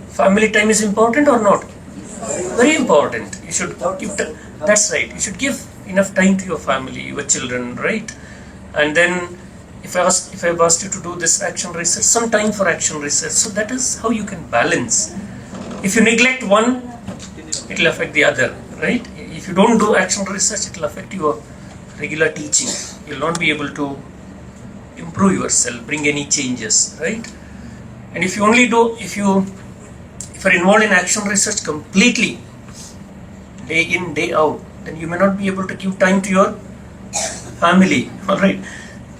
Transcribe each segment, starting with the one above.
Family time is important or not? Very important. You should give. That's right. You should give enough time to your family, your children, right? And then, if I've asked you to do this action research, some time for action research. So that is how you can balance. If you neglect one, it will affect the other, right? If you don't do action research, it will affect your regular teaching. You will not be able to improve yourself, bring any changes, right? And if you're involved in action research completely, day in, day out, then you may not be able to give time to your family, all right?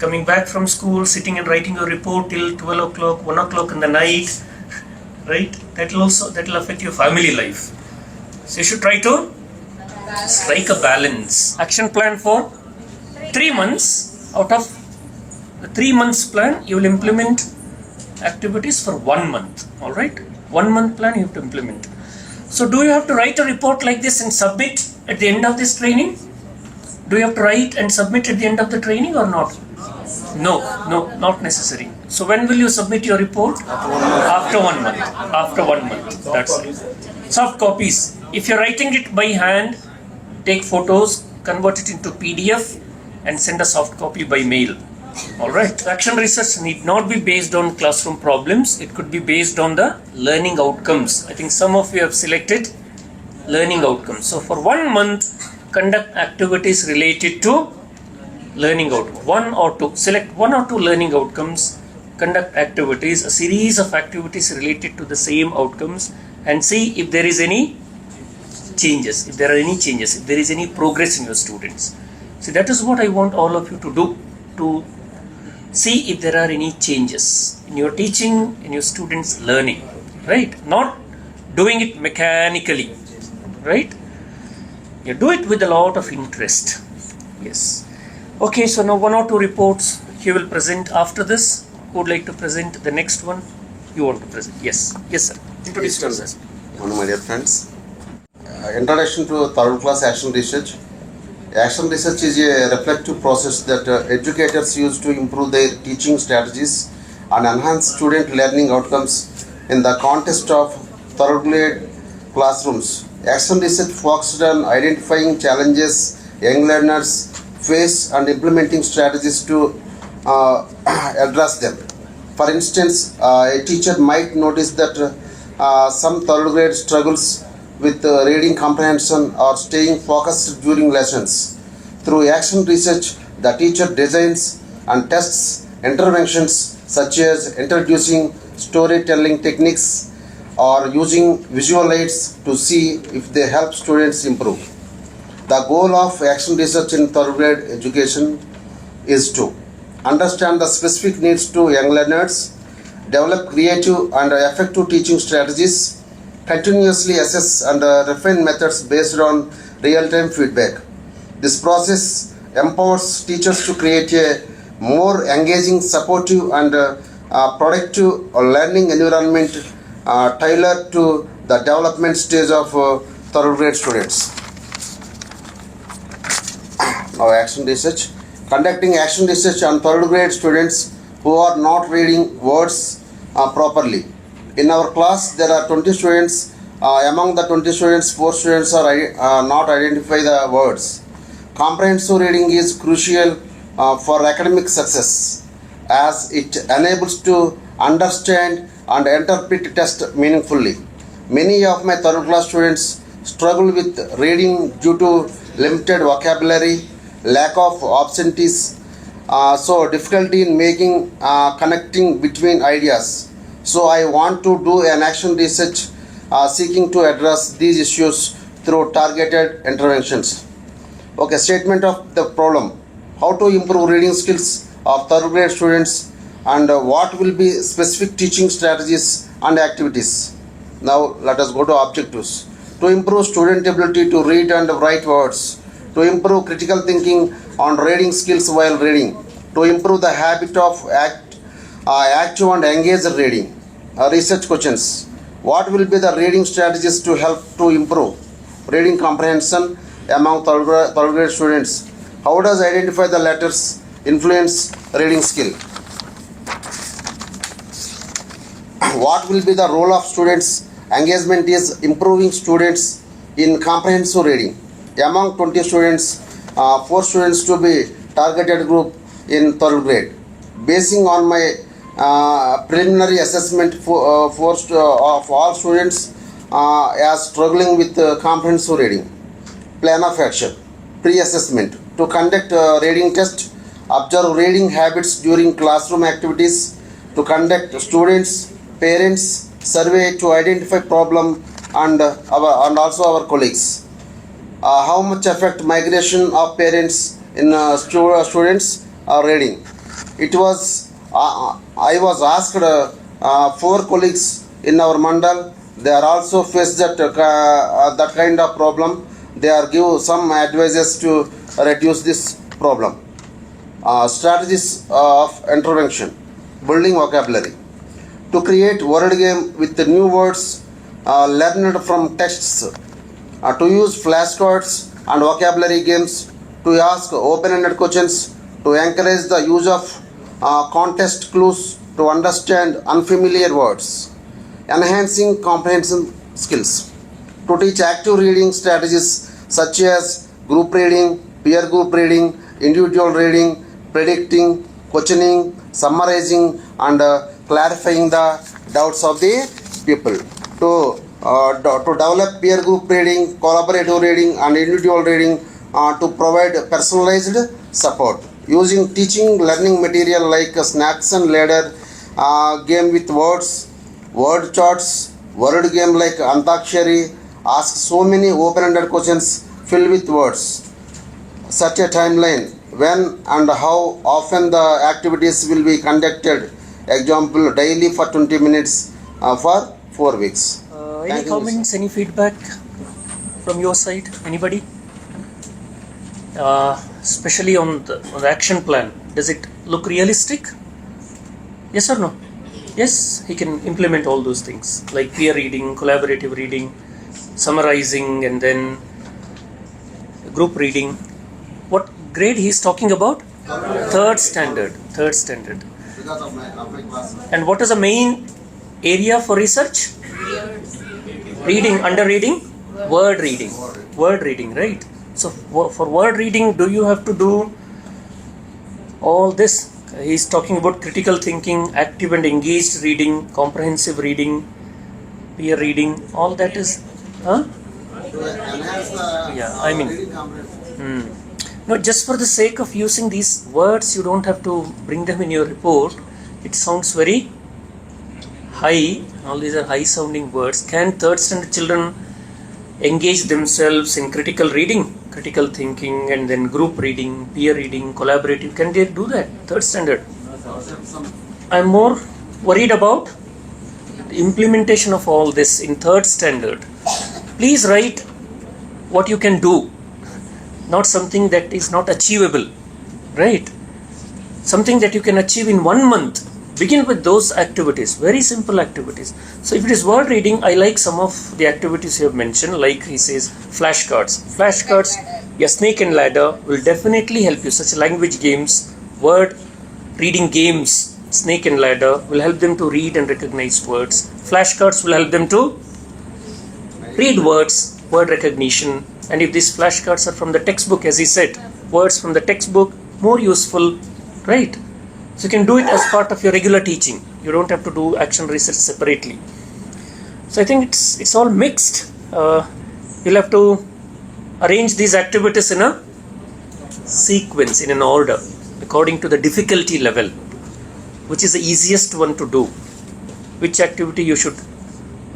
Coming back from school, sitting and writing your report till 12 o'clock, 1 o'clock in the night, right? That will affect your family life. So you should try to strike a balance. Action plan for 3 months. Out of the 3 months plan, you will implement activities for 1 month. All right, 1 month plan you have to implement. So do you have to write a report like this and submit at the end of this training? Do you have to write and submit at the end of the training or not? No, not necessary. So when will you submit your report? After 1 month. After 1 month. That's it. Soft copies. If you're writing it by hand, take photos, convert it into PDF and send a soft copy by mail. Alright. Action research need not be based on classroom problems. It could be based on the learning outcomes. I think some of you have selected learning outcomes. So for 1 month, conduct activities related to learning outcomes. 1 or 2. Select 1 or 2 learning outcomes. Conduct activities, a series of activities related to the same outcomes, and see if there is any changes. If there are any changes, if there is any progress in your students. See, that is what I want all of you to do, to see if there are any changes in your teaching, in your students' learning, right? Not doing it mechanically, right? You do it with a lot of interest. Yes. Okay, so now 1 or 2 reports he will present after this. Who would like to present the next one? You want to present? Yes. Yes, sir. Introduce yourself. One of my dear friends. Introduction to third class action research. Action research is a reflective process that educators use to improve their teaching strategies and enhance student learning outcomes in the context of third grade classrooms. Action research focuses on identifying challenges young learners face and implementing strategies to address them. For instance, a teacher might notice that some third grade struggles with reading comprehension or staying focused during lessons. Through action research, the teacher designs and tests interventions such as introducing storytelling techniques or using visual aids to see if they help students improve. The goal of action research in third grade education is to understand the specific needs to young learners, develop creative and effective teaching strategies, continuously assess and refine methods based on real-time feedback. This process empowers teachers to create a more engaging, supportive and productive learning environment tailored to the development stage of third grade students. Now, action research. Conducting action research on third grade students who are not reading words properly. In our class, there are 20 students. Among the 20 students, 4 students are not identify the words. Comprehensive reading is crucial for academic success as it enables to understand and interpret text meaningfully. Many of my third class students struggle with reading due to limited vocabulary, lack of obscenities, so difficulty in making connecting between ideas. So I want to do an action research seeking to address these issues through targeted interventions. Okay, statement of the problem. How to improve reading skills of third grade students and what will be specific teaching strategies and activities. Now let us go to objectives. To improve student ability to read and write words. To improve critical thinking on reading skills while reading. To improve the habit of active and engaged reading. Research questions. What will be the reading strategies to help to improve reading comprehension among third grade students? How does identify the letters influence reading skill? what will be the role of students? Engagement is improving students in comprehensive reading. Among 20 students, 4 students to be targeted group in third grade. Basing on my preliminary assessment of all students as struggling with comprehensive reading. Plan of action. Pre-assessment. To conduct a reading test, observe reading habits during classroom activities, to conduct students, parents survey to identify problem and also our colleagues. How much affect migration of parents in students reading? It was I was asked 4 colleagues in our mandal. They are also faced that kind of problem. They are give some advices to reduce this problem. Strategies of intervention. Building vocabulary. To create word game with the new words learned from texts. To use flashcards and vocabulary games. To ask open-ended questions. To encourage the use of context clues to understand unfamiliar words. Enhancing comprehension skills. To teach active reading strategies such as group reading, peer group reading, individual reading, predicting, questioning, summarizing and clarifying the doubts of the people. To develop peer group reading, collaborative reading and individual reading to provide personalized support. Using teaching learning material like snacks and ladder game with words, word charts, word game like Antakshari, ask so many open-ended questions filled with words. Such a timeline, when and how often the activities will be conducted. Example, daily for 20 minutes for 4 weeks. Any comments, any feedback from your side? Anybody? Especially on the action plan. Does it look realistic? Yes or no? Yes, he can implement all those things like peer reading, collaborative reading, summarizing and then group reading. What grade he is talking about? Third standard. Because of my class. And what is the main area for research? Reading, under reading? Word reading. Word reading, right? So for word reading, do you have to do all this? He's talking about critical thinking, active and engaged reading, comprehensive reading, peer reading, all that is, huh? To enhance the reading comprehension. No, just for the sake of using these words, you don't have to bring them in your report. It sounds very high. All these are high sounding words. Can third standard children engage themselves in critical reading, critical thinking, and then group reading, peer reading, collaborative? Can they do that? Third standard. I'm more worried about the implementation of all this in third standard. Please write what you can do, not something that is not achievable, right? Something that you can achieve in 1 month. Begin with those activities, very simple activities. So if it is word reading, I like some of the activities you have mentioned, like he says flashcards. Flashcards, yeah, snake and ladder will definitely help you. Such language games, word reading games, snake and ladder will help them to read and recognize words. Flashcards will help them to read words, word recognition. And if these flashcards are from the textbook, as he said, words from the textbook, more useful, right? So you can do it as part of your regular teaching. You don't have to do action research separately. So I think it's all mixed. You'll have to arrange these activities in a sequence, in an order, according to the difficulty level. Which is the easiest one to do? Which activity you should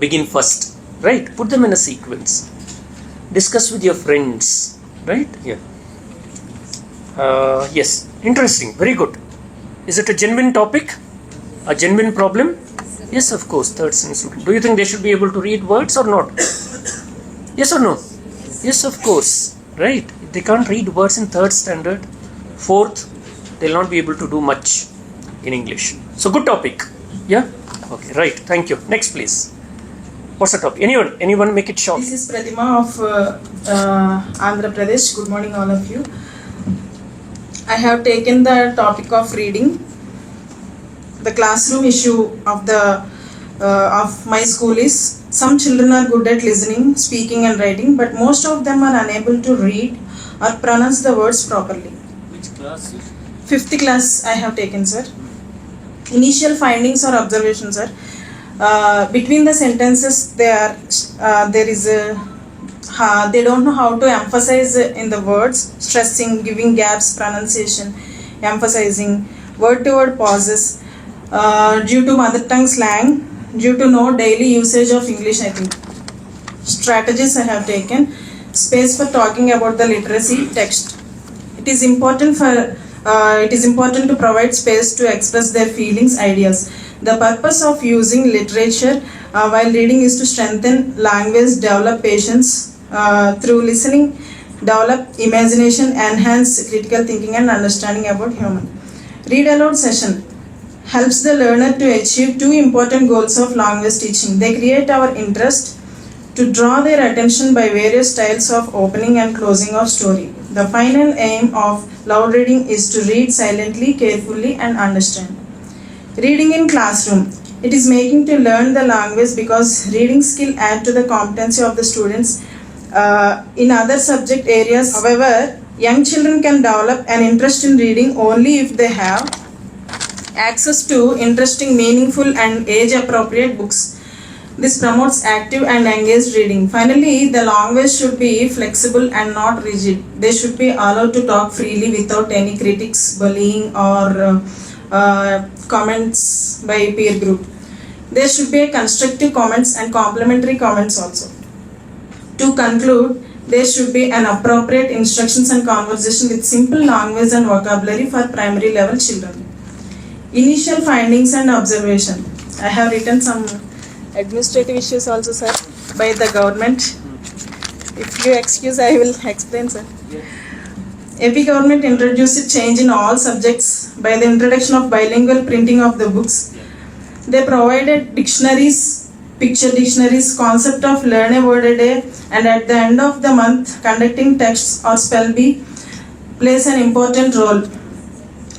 begin first, right? Put them in a sequence. Discuss with your friends, right? Yeah. Yes, interesting, very good. Is it a genuine topic? A genuine problem? Yes, of course, third standard. Do you think they should be able to read words or not? Yes or no? Yes, of course, right? If they can't read words in third standard, fourth, they'll not be able to do much in English. So good topic. Yeah? Okay, right. Thank you. Next, please. What's the topic? Anyone make it short. This is Pratima of Andhra Pradesh. Good morning, all of you. I have taken the topic of reading. The classroom issue of the of my school is some children are good at listening, speaking and writing, but most of them are unable to read or pronounce the words properly. Which class? 5th class I have taken, sir. Initial findings or observations, sir. Between the sentences there is a they don't know how to emphasize in the words, stressing, giving gaps, pronunciation, emphasizing, word-to-word pauses, due to mother tongue slang, due to no daily usage of English, I think. Strategies I have taken. Space for talking about the literacy text. It is important to provide space to express their feelings, ideas. The purpose of using literature while reading is to strengthen language, develop patience through listening, develop imagination, enhance critical thinking and understanding about human. Read aloud session helps the learner to achieve two important goals of language teaching. They create our interest to draw their attention by various styles of opening and closing of story. The final aim of loud reading is to read silently, carefully and understand. Reading in classroom. It is making to learn the language because reading skill add to the competency of the students in other subject areas. However, young children can develop an interest in reading only if they have access to interesting, meaningful and age-appropriate books. This promotes active and engaged reading. Finally, the language should be flexible and not rigid. They should be allowed to talk freely without any critics, bullying or comments by peer group. There should be constructive comments and complimentary comments also. To conclude, there should be an appropriate instructions and conversation with simple language and vocabulary for primary level children. Initial findings and observation. I have written some administrative issues also, sir, by the government. If you excuse, I will explain, sir. AP government introduced a change in all subjects by the introduction of bilingual printing of the books. They provided dictionaries, picture dictionaries, concept of learn a word a day, and at the end of the month, conducting tests or spell bee plays an important role.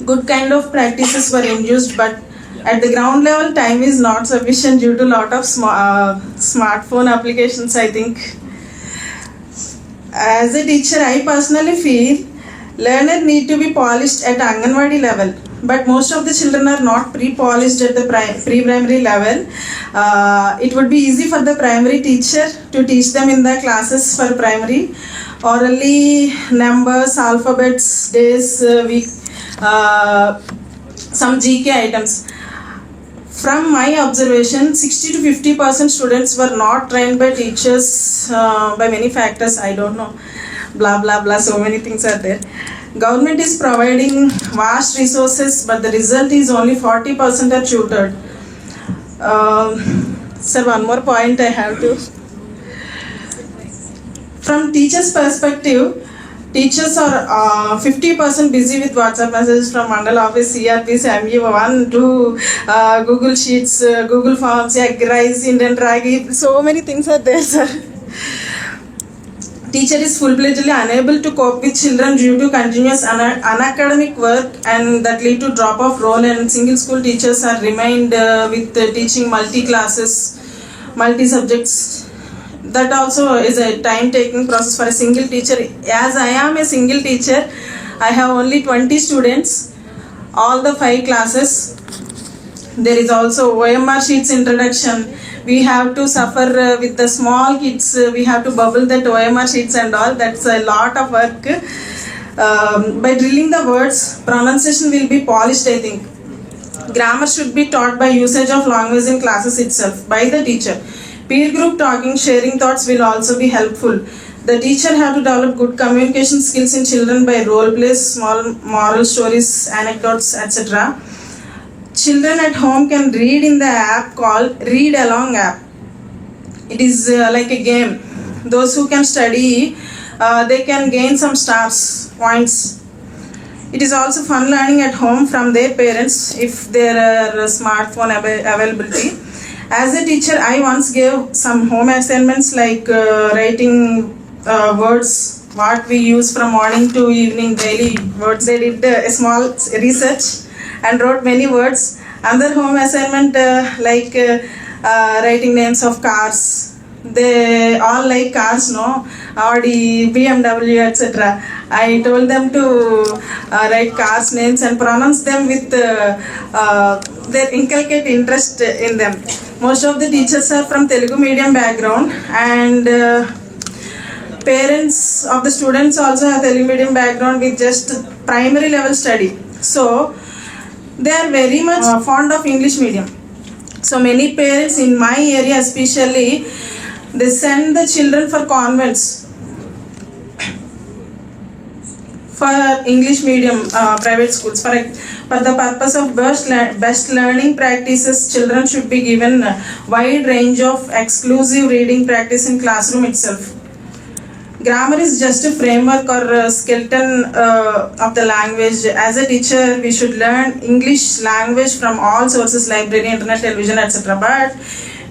Good kind of practices were induced, but at the ground level, time is not sufficient due to lot of smartphone applications, I think. As a teacher, I personally feel learner need to be polished at Anganwadi level, but most of the children are not pre-polished at the pre-primary level. It would be easy for the primary teacher to teach them in the classes for primary. Orally, numbers, alphabets, days, week, some GK items. From my observation, 60 to 50% students were not trained by teachers by many factors, I don't know. Blah blah blah, so many things are there. Government is providing vast resources, but the result is only 40% are tutored. Sir, one more point I have to. From teachers' perspective, teachers are 50% busy with WhatsApp messages from Mandal Office, CRPs, MU1 to Google Sheets, Google Forms, Rise, Indian Draghi. So many things are there, sir. Teacher is full-fledgedly unable to cope with children due to continuous unacademic work, and that lead to drop-off role, and single school teachers are remained with teaching multi-classes, multi-subjects. That also is a time-taking process for a single teacher. As I am a single teacher, I have only 20 students, all the 5 classes. There is also OMR sheets introduction. We have to suffer with the small kids. We have to bubble that OMR sheets and all. That's a lot of work. By drilling the words, pronunciation will be polished, I think. Grammar should be taught by usage of language in classes itself by the teacher. Peer group talking, sharing thoughts will also be helpful. The teacher have to develop good communication skills in children by role plays, small moral stories, anecdotes, etc. Children at home can read in the app called Read Along app. It is like a game. Those who can study, they can gain some stars, points. It is also fun learning at home from their parents if there are smartphone availability. As a teacher, I once gave some home assignments like writing words, what we use from morning to evening, daily words. They did a small research and wrote many words. Another home assignment like writing names of cars. They all like cars, no? Audi, BMW, etc. I told them to write cars names and pronounce them with their inculcate interest in them. Most of the teachers are from Telugu medium background, and parents of the students also have Telugu medium background with just primary level study. So they are very much fond of English medium. So many parents in my area especially, they send the children for convents for English medium private schools. For the purpose of best learning practices, children should be given a wide range of exclusive reading practice in classroom itself. Grammar is just a framework or a skeleton of the language. As a teacher, we should learn English language from all sources, library, internet, television, etc. But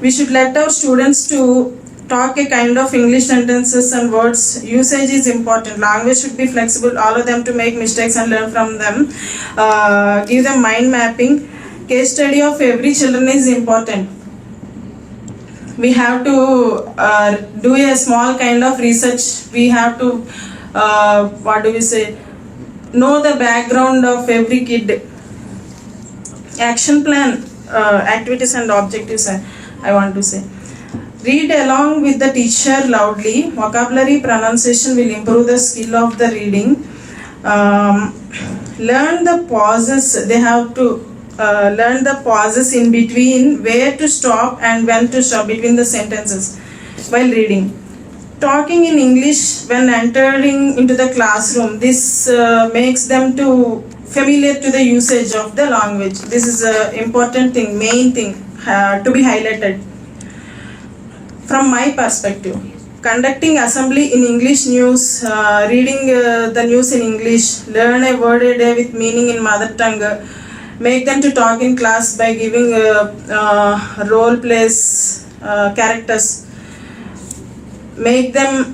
we should let our students to talk a kind of English sentences and words. Usage is important. Language should be flexible. Allow them to make mistakes and learn from them. Give them mind mapping. Case study of every children is important. We have to do a small kind of research. We have to know the background of every kid. Action plan, activities and objectives, I want to say. Read along with the teacher loudly. Vocabulary pronunciation will improve the skill of the reading. Learn the pauses. They have to learn the pauses in between, where to stop and when to stop between the sentences while reading. Talking in English when entering into the classroom. This makes them to familiar to the usage of the language. This is an important thing, main thing to be highlighted. From my perspective, conducting assembly in English news, reading the news in English, learn a word a day with meaning in mother tongue, make them to talk in class by giving role plays, characters, make them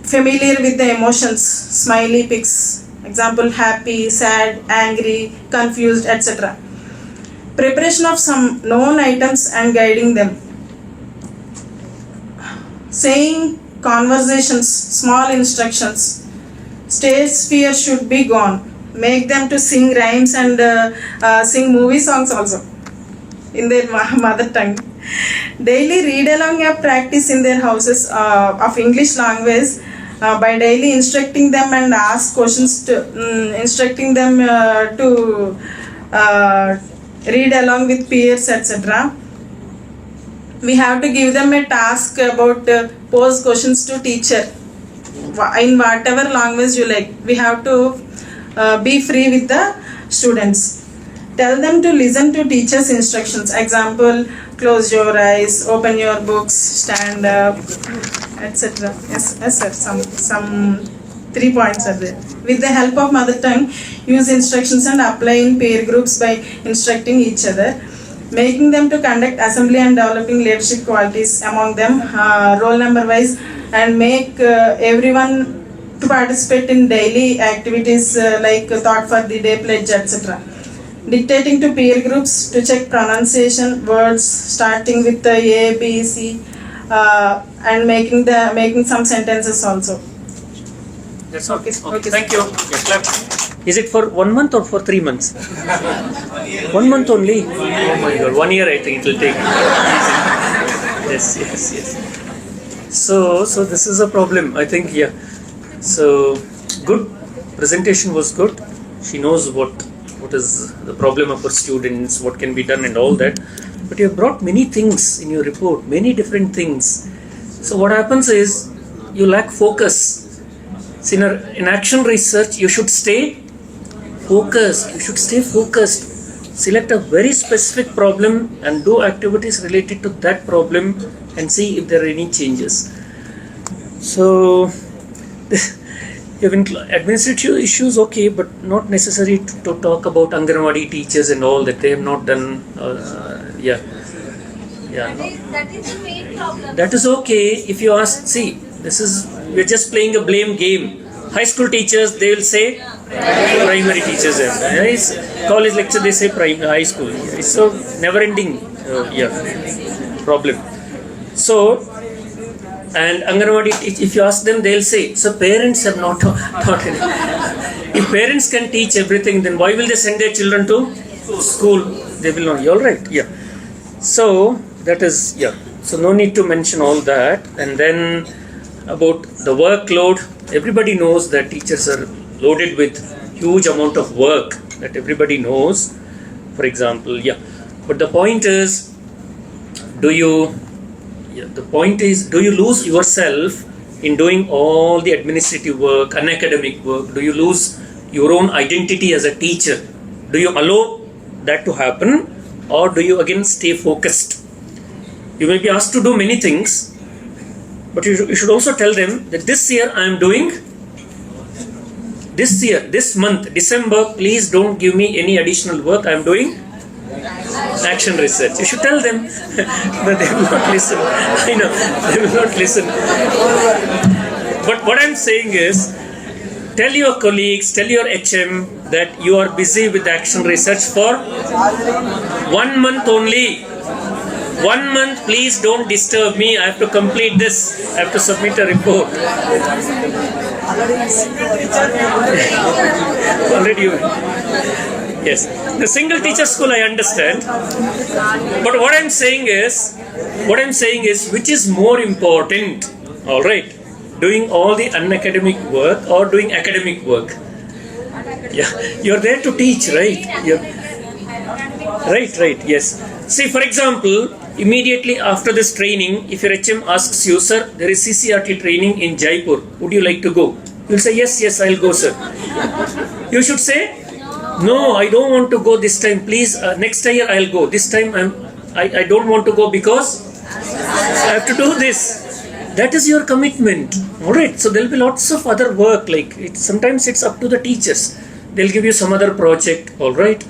familiar with the emotions, smiley pics, example happy, sad, angry, confused, etc. Preparation of some known items and guiding them. Saying conversations, small instructions. Stage fear should be gone. Make them to sing rhymes and sing movie songs also in their mother tongue. Daily read along a practice in their houses of English language by daily instructing them and ask questions to instructing them to read along with peers, etc. We have to give them a task about pose questions to teacher in whatever language you like. We have to be free with the students. Tell them to listen to teacher's instructions. Example, close your eyes, open your books, stand up, etc. Yes, sir. Some 3 points are there. With the help of mother tongue, use instructions and apply in peer groups by instructing each other. Making them to conduct assembly and developing leadership qualities among them, roll number wise, and make everyone to participate in daily activities like thought for the day, pledge, etc. Dictating to peer groups to check pronunciation words starting with the A, B, C, and making some sentences also. That's all. Okay. Thank you. Yeah, clap. Is it for 1 month or for 3 months? 1 month only. Oh my God! 1 year I think it will take. Yes. So this is a problem. I think So good presentation was good. She knows what is the problem of her students, what can be done and all that. But you have brought many things in your report, many different things. So what happens is you lack focus. So in action research, you should stay focused. You should stay focused. Select a very specific problem and do activities related to that problem and see if there are any changes. So you have administrative issues, okay, but not necessary to talk about Anganwadi teachers and all that. They have not done. That is the main problem. That is okay if you ask. See, we're just playing a blame game. High school teachers, they will say primary teachers. College lecture, they say high school. It's so never ending. problem. So, and Anganwadi, if you ask them, they'll say, so parents have not taught it. If parents can teach everything, then why will they send their children to school? They will not. You're right. Yeah. So that is, yeah. So no need to mention all that. And then about the workload, everybody knows that teachers are loaded with huge amount of work, that everybody knows. For example, yeah. But the point is, do you lose yourself in doing all the administrative work, unacademic work? Do you lose your own identity as a teacher? Do you allow that to happen, or do you again stay focused? You may be asked to do many things, but you should also tell them that this year I am doing, this month, December, please don't give me any additional work, I am doing action research. You should tell them, but they will not listen. I know, they will not listen. But what I am saying is, tell your colleagues, tell your HM that you are busy with action research for 1 month only. 1 month, please don't disturb me. I have to complete this. I have to submit a report. Already you. Yes. The single teacher school I understand. But what I'm saying is, which is more important? All right. Doing all the unacademic work or doing academic work? Yeah. You're there to teach, right? Right. Yes. See, for example, immediately after this training, if your HM asks you, sir, there is CCRT training in Jaipur, would you like to go? You'll say, yes, I'll go, sir. You should say, no, I don't want to go this time. Please, next year I'll go. This time I don't want to go because I have to do this. That is your commitment. All right. So there'll be lots of other work. Sometimes it's up to the teachers. They'll give you some other project. All right.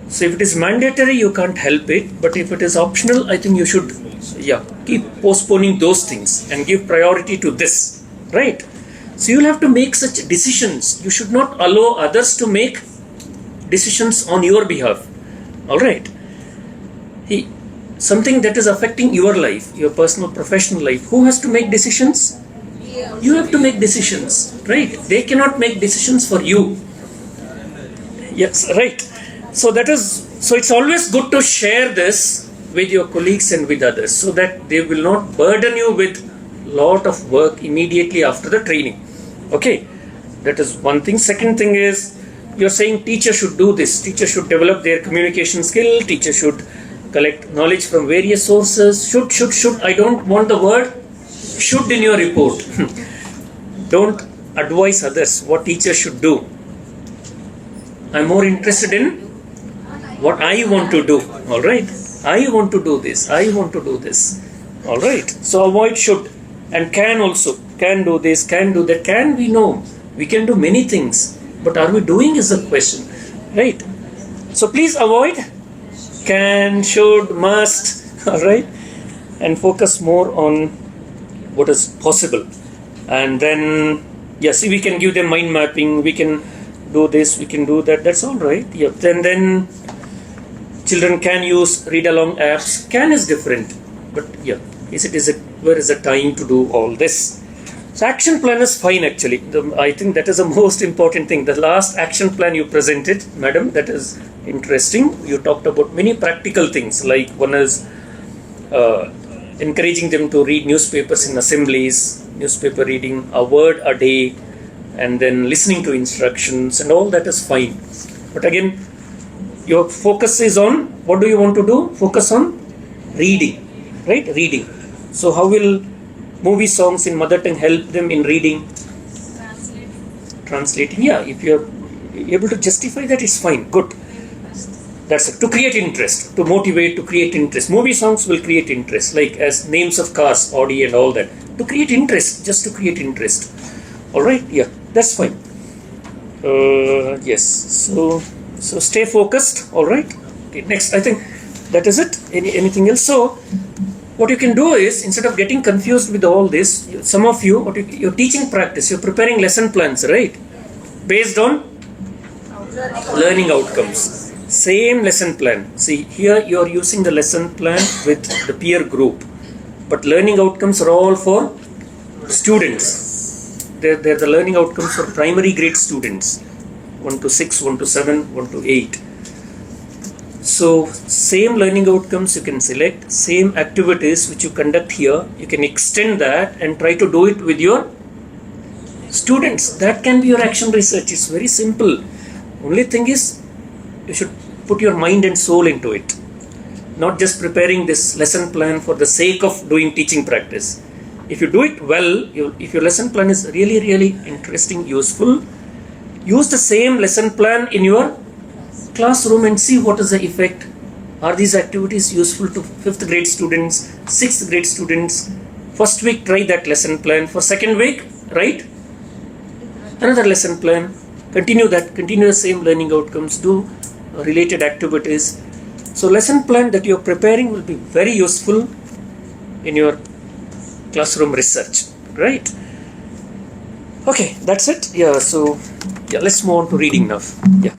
So if it is mandatory, you can't help it. But if it is optional, I think you should, keep postponing those things and give priority to this. Right. So you'll have to make such decisions. You should not allow others to make decisions on your behalf. All right. Something that is affecting your life, your personal, professional life. Who has to make decisions? You have to make decisions, right? They cannot make decisions for you. Yes, right. So it's always good to share this with your colleagues and with others, so that they will not burden you with lot of work immediately after the training. Okay, that is one thing. Second thing is, you're saying teacher should do this. Teacher should develop their communication skill. Teacher should collect knowledge from various sources. Should. I don't want the word should in your report. Don't advise others what teacher should do. I'm more interested in what I want to do. All right. I want to do this. I want to do this. All right. So avoid should and can also. Can do this, can do that. Can we know? We can do many things. But are we doing is the question. Right. So please avoid can, should, must. All right. And focus more on what is possible. And then, see, we can give them mind mapping. We can do this, we can do that. That's all right. Yeah. Then children can use read-along apps. Can is different. But where is the time to do all this? So action plan is fine actually. I think that is the most important thing. The last action plan you presented, madam, that is interesting. You talked about many practical things, like one is encouraging them to read newspapers in assemblies, newspaper reading, a word a day, and then listening to instructions, and all that is fine. But again, your focus is on, what do you want to do? Focus on reading, right? Reading. So how will movie songs in mother tongue help them in reading? Translating. Yeah, if you're able to justify that, it's fine. Good. That's it. To create interest, to motivate, to create interest. Movie songs will create interest, like as names of cars, Audi and all that. To create interest, just to create interest. All right. Yeah, that's fine. Yes. So stay focused. All right. Okay. Next, I think that is it. Anything else? So what you can do is, instead of getting confused with all this, some of you, your teaching practice, you're preparing lesson plans, right? Based on learning outcomes. Same lesson plan. See, here you are using the lesson plan with the peer group, but learning outcomes are all for students. They're the learning outcomes for primary grade students, 1 to 6, 1 to 7, 1 to 8. So same learning outcomes you can select, same activities which you conduct here, you can extend that and try to do it with your students. That can be your action research. It's very simple. Only thing is, you should put your mind and soul into it, not just preparing this lesson plan for the sake of doing teaching practice. If you do it well, if your lesson plan is really, really interesting, useful, use the same lesson plan in your classroom and see what is the effect. Are these activities useful to 5th grade students, 6th grade students? First week, try that lesson plan. For second week, write another lesson plan. Continue that, continue the same learning outcomes, do related activities. So lesson plan that you're preparing will be very useful in your classroom research, right? Okay, that's it. Yeah, so let's move on to reading now. Yeah.